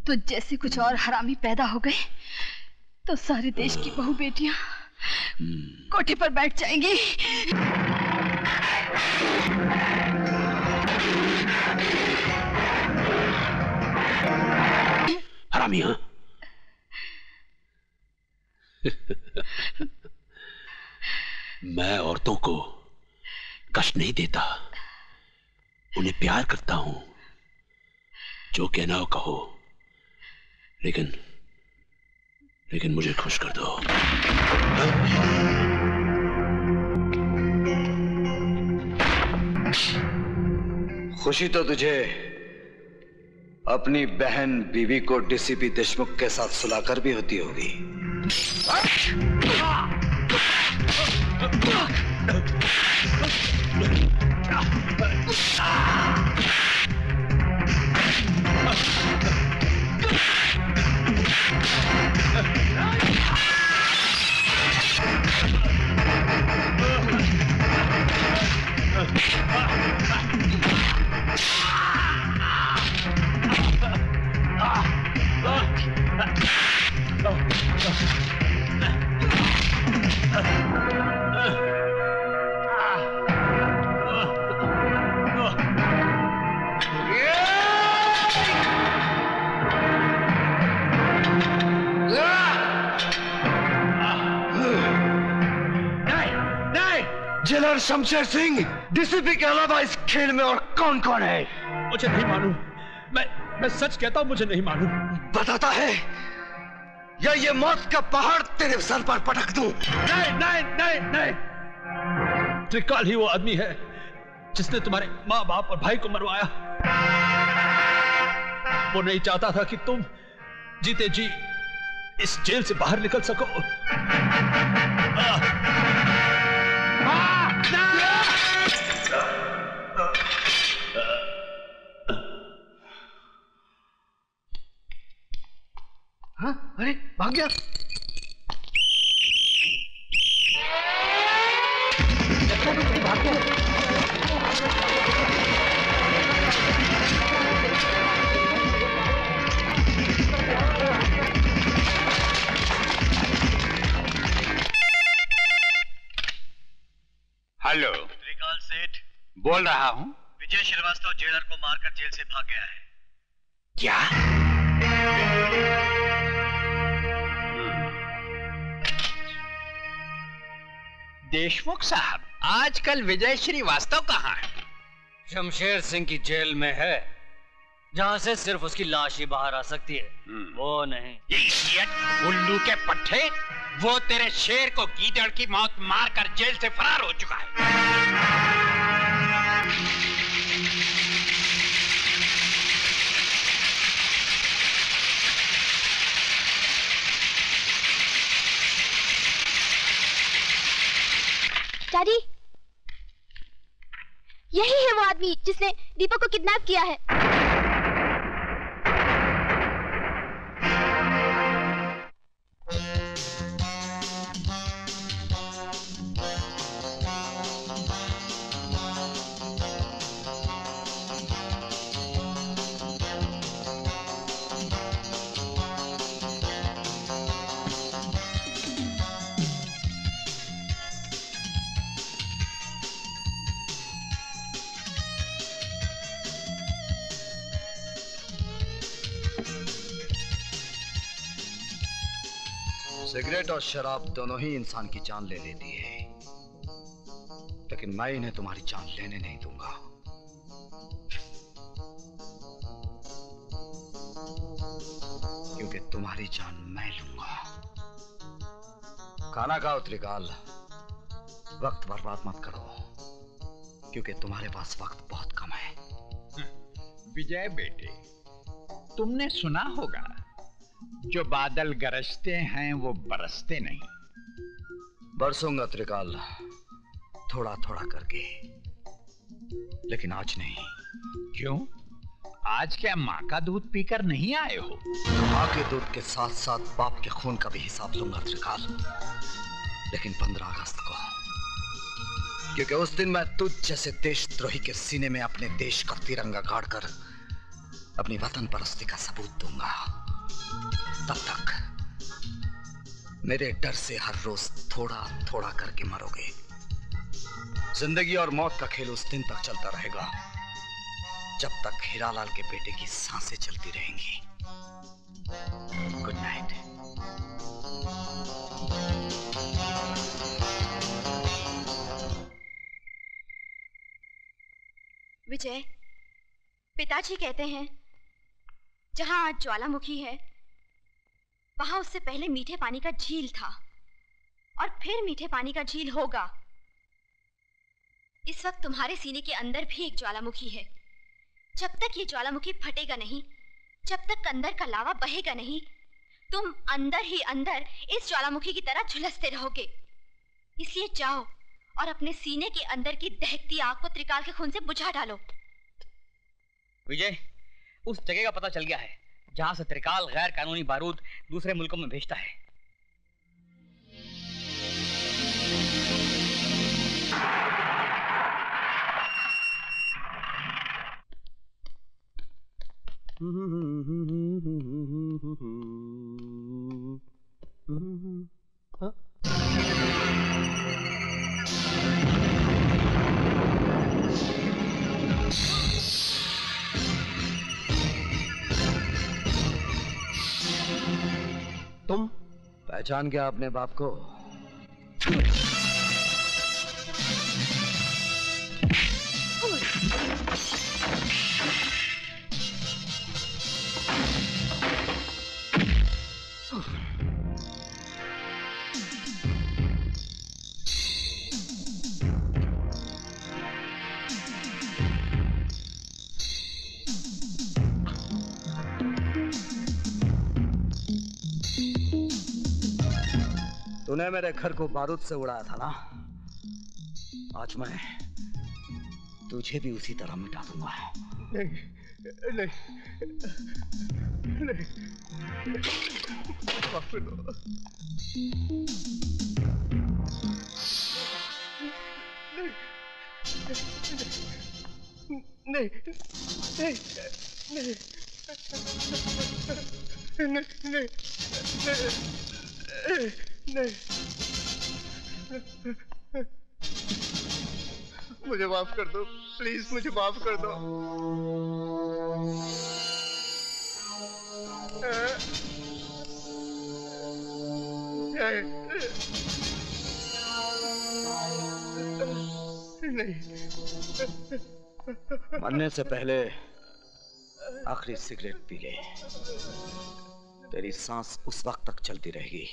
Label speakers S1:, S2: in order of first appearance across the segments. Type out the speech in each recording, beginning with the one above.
S1: तो जैसे कुछ और हरामी पैदा हो गए तो सारे देश की बहू बेटियां कोठे पर बैठ जाएंगी।
S2: हरामी हाँ? मैं औरतों को कष्ट नहीं देता, उन्हें प्यार करता हूं। जो कहना हो कहो, लेकिन मुझे खुश कर दो।
S3: खुशी तो तुझे अपनी बहन बीवी को डीसीपी देशमुख के साथ सुलाकर भी होती होगी। जेलर शमशेर सिंह, डीसीपी के अलावा इस खेल में और कौन कौन है?
S4: मुझे नहीं मालूम। मैं सच कहता हूं, मुझे नहीं मालूम।
S3: बताता है या ये मौत का पहाड़ तेरे सर पर पटक दूं?
S4: नहीं। त्रिकाल ही वो आदमी है जिसने तुम्हारे माँ बाप और भाई को मरवाया। वो नहीं चाहता था कि तुम जीते जी इस जेल से बाहर निकल सको।
S3: हाँ? अरे भाग गया। भाग गया।
S5: हेलो,
S6: त्रिकाल सेठ
S5: बोल रहा हूं।
S6: विजय श्रीवास्तव जेलर को मारकर जेल से भाग गया है।
S5: क्या? देशमुख साहब, आजकल विजय श्रीवास्तव कहाँ है?
S7: शमशेर सिंह की जेल में है, जहां से सिर्फ उसकी लाश ही बाहर आ सकती है। वो नहीं।
S5: इडियट, उल्लू के पट्टे, वो तेरे शेर को गीदड़ की मौत मारकर जेल से फरार हो चुका है।
S8: डैडी, यही है वो आदमी जिसने दीपक को किडनैप किया है।
S3: सिगरेट और शराब दोनों ही इंसान की जान ले लेती है, लेकिन मैं इन्हें तुम्हारी जान लेने नहीं दूंगा। क्योंकि तुम्हारी जान मैं लूंगा। खाना खाओ त्रिकाल, वक्त बर्बाद मत करो, क्योंकि तुम्हारे पास वक्त बहुत कम है।
S5: विजय बेटे, तुमने सुना होगा, जो बादल गरजते हैं वो बरसते नहीं।
S3: बरसूंगा त्रिकाल, थोड़ा थोड़ा करके, लेकिन आज नहीं।
S5: क्यों? आज क्या माँ का दूध पीकर नहीं आए हो?
S3: माँ के दूध के साथ साथ बाप के खून का भी हिसाब लूंगा त्रिकाल, लेकिन 15 अगस्त को, क्योंकि उस दिन मैं तुझ जैसे देशद्रोही के सीने में अपने देश का तिरंगा गाड़कर अपनी वतन परस्ती का सबूत दूंगा। तब तक मेरे डर से हर रोज थोड़ा थोड़ा करके मरोगे। जिंदगी और मौत का खेल उस दिन तक चलता रहेगा जब तक हीरालाल के बेटे की सांसें चलती रहेंगी। Good night.
S8: विजय, पिताजी कहते हैं जहां आज ज्वालामुखी है वहां उससे पहले मीठे पानी का झील था और फिर मीठे पानी का झील होगा। इस वक्त तुम्हारे सीने के अंदर भी एक ज्वालामुखी है। जब तक ये ज्वालामुखी फटेगा नहीं, जब तक अंदर का लावा बहेगा नहीं, तुम अंदर ही अंदर इस ज्वालामुखी की तरह झुलसते रहोगे। इसलिए जाओ और अपने सीने के अंदर की दहकती आग को त्रिकाल के खून से बुझा डालो।
S7: विजय, उस जगह का पता चल गया है जहां से त्रिकाल गैर कानूनी बारूद दूसरे मुल्कों में भेजता है।
S3: तुम पहचान गया अपने बाप को? तूने मेरे घर को बारूद से उड़ाया था ना, आज मैं तुझे भी उसी तरह मिटा दूंगा।
S4: नहीं, नहीं, नहीं, माफ कर दो। नहीं, नहीं, नहीं, नहीं, नहीं, नहीं, मुझे माफ कर दो, प्लीज मुझे माफ कर दो। नहीं,
S3: मरने से पहले आखिरी सिगरेट पी ले। तेरी सांस उस वक्त तक चलती रहेगी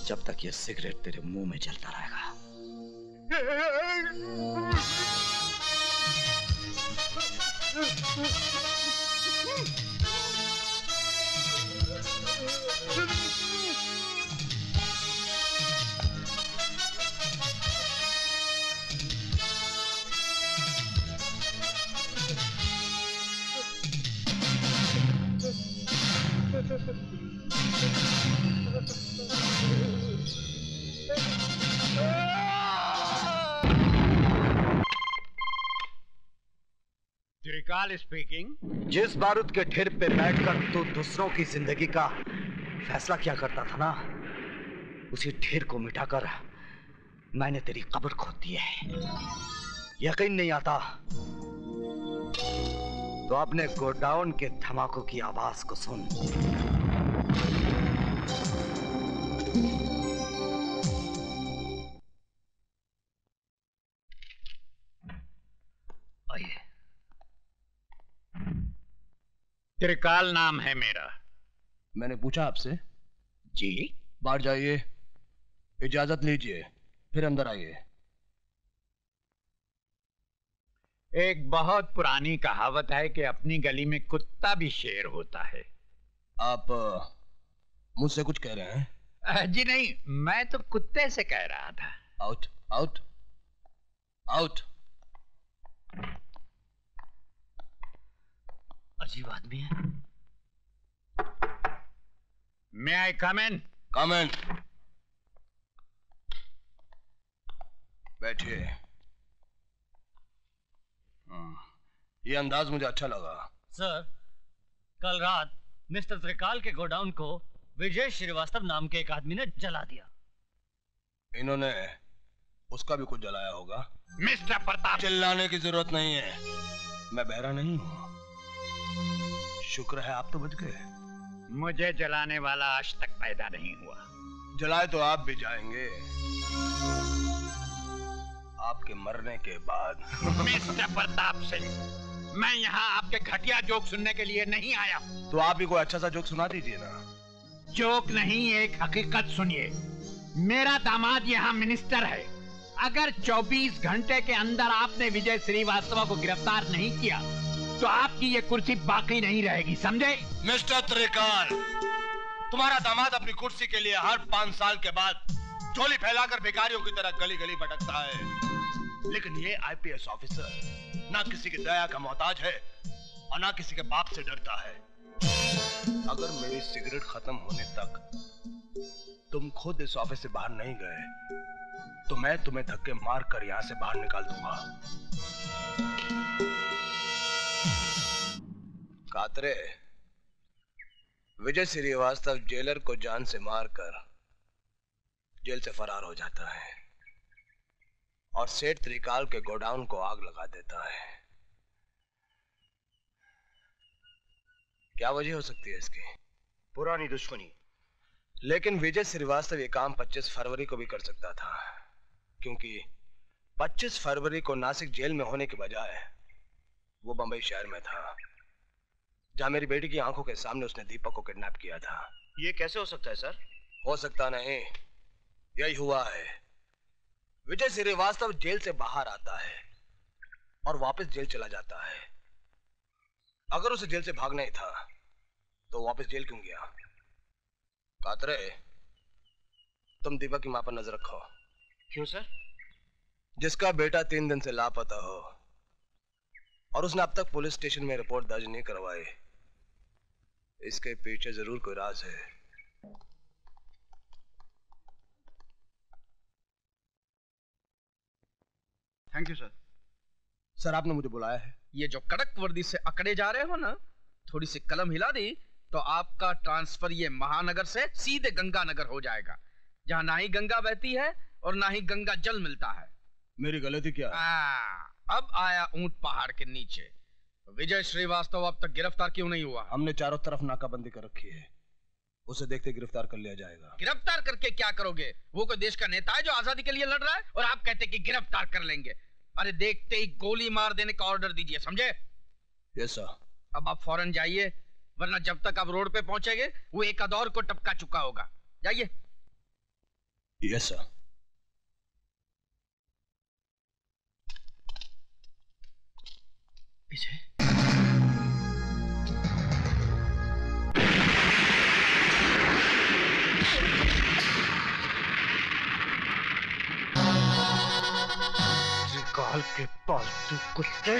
S3: जब तक ये सिगरेट तेरे मुंह में जलता रहेगा।
S5: त्रिकाल स्पीकिंग।
S3: जिस बारूद के ढेर पे बैठकर तू दूसरों की जिंदगी का फैसला किया करता था ना, उसी ढेर को मिटाकर मैंने तेरी कब्र खोद दी है। यकीन नहीं आता तो अपने गोडाउन के धमाकों की आवाज को सुन।
S5: आइए। त्रिकाल नाम है मेरा।
S4: मैंने पूछा आपसे?
S5: जी।
S4: बाहर जाइए, इजाजत लीजिए, फिर अंदर आइए।
S5: एक बहुत पुरानी कहावत है कि अपनी गली में कुत्ता भी शेर होता है।
S4: आप मुझसे कुछ कह रहे हैं?
S5: जी नहीं, मैं तो कुत्ते से कह रहा था।
S4: Out, out, out.
S7: अजीब आदमी है।
S5: May I come in?
S4: Come in. बैठिए। ये अंदाज मुझे अच्छा लगा।
S6: सर, कल रात मिस्टर त्रिकाल के गोडाउन को विजय श्रीवास्तव नाम के एक आदमी ने जला दिया।
S9: इन्होंने उसका भी कुछ जलाया होगा।
S5: मिस्टर प्रताप,
S9: चिल्लाने की जरूरत नहीं है, मैं बहरा नहीं हूँ। शुक्र है आप तो बच गए।
S5: मुझे जलाने वाला आज तक पैदा नहीं हुआ।
S9: जलाए तो आप भी जाएंगे, आपके मरने के बाद।
S5: मिस्टर प्रताप सिंह, मैं यहाँ आपके घटिया जोक सुनने के लिए नहीं आया हूँ।
S9: तो आप भी कोई अच्छा सा जोक सुना दीजिए ना।
S5: जोक नहीं, एक हकीकत सुनिए। मेरा दामाद यहाँ मिनिस्टर है। अगर 24 घंटे के अंदर आपने विजय श्रीवास्तव को गिरफ्तार नहीं किया तो आपकी ये कुर्सी बाकी नहीं रहेगी, समझे?
S9: मिस्टर त्रिकाल, तुम्हारा दामाद अपनी कुर्सी के लिए हर 5 साल के बाद झोली फैलाकर भिखारियों की तरह गली गली भटकता है, लेकिन ये आईपीएस ऑफिसर ना किसी की दया का मोहताज है और ना किसी के बाप से डरता है। अगर मेरी सिगरेट खत्म होने तक तुम खुद इस ऑफिस से बाहर नहीं गए तो मैं तुम्हें धक्के मारकर यहां से बाहर निकाल दूंगा। कातरे, विजय श्रीवास्तव जेलर को जान से मारकर जेल से फरार हो जाता है और सेठ त्रिकाल के गोडाउन को आग लगा देता है। क्या वजह हो सकती है इसकी? पुरानी दुश्मनी। लेकिन विजय श्रीवास्तव ये काम 25 फरवरी को भी कर सकता था, क्योंकि 25 फरवरी को नासिक जेल में होने के बजाय वो बंबई शहर में था, जहां मेरी बेटी की आंखों के सामने उसने दीपक को किडनैप किया था।
S10: ये कैसे हो सकता है सर?
S9: हो सकता नहीं, यही हुआ है। विजय श्रीवास्तव जेल से बाहर आता है और वापस जेल चला जाता है। अगर उसे जेल से भागना ही था तो वापस जेल क्यों गया? कातरे, तुम दीपक की मां पर नजर रखो।
S10: क्यों सर?
S9: जिसका बेटा 3 दिन से लापता हो और उसने अब तक पुलिस स्टेशन में रिपोर्ट दर्ज नहीं करवाई, इसके पीछे जरूर कोई राज है।
S10: Thank you sir.
S9: सर, आपने मुझे बुलाया है?
S10: ये जो कड़क वर्दी से अकड़े जा रहे हो ना, थोड़ी सी कलम हिला दी तो आपका ट्रांसफर ये महानगर से सीधे गंगानगर हो जाएगा, जहां ना ही गंगा बहती है और ना ही गंगा जल मिलता है।
S9: मेरी गलती क्या है?
S10: अब आया ऊंट पहाड़ के नीचे। विजय श्रीवास्तव अब तक गिरफ्तार क्यों नहीं हुआ?
S9: हमने चारों तरफ नाकाबंदी कर रखी है, उसे देखते गिरफ्तार कर लिया जाएगा।
S10: गिरफ्तार करके क्या करोगे? वो कोई देश का नेता है जो आजादी के लिए लड़ रहा है और आप कहते कि गिरफ्तार कर लेंगे? अरे देखते ही गोली मार देने का ऑर्डर दीजिए, समझे?
S9: Yes sir.
S10: अब आप फौरन जाइए, वरना जब तक आप रोड पे पहुंचेंगे वो एक अदौर को टपका चुका होगा। जाइए।
S9: Yes sir.
S10: पीछे।
S5: त्रिकाल के पालतू कुत्ते।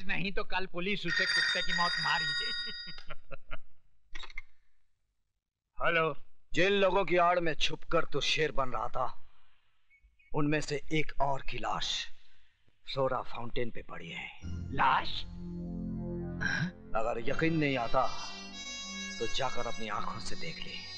S5: नहीं तो कल पुलिस उसे कुत्ते की मौत मार ही दे।
S3: हेलो। जिन लोगों की आड़ में छुपकर तो शेर बन रहा था, उनमें से एक और की लाश फ्लोरा फाउंटेन पे पड़ी है।
S5: लाश?
S3: अगर यकीन नहीं आता तो जाकर अपनी आंखों से देख ले।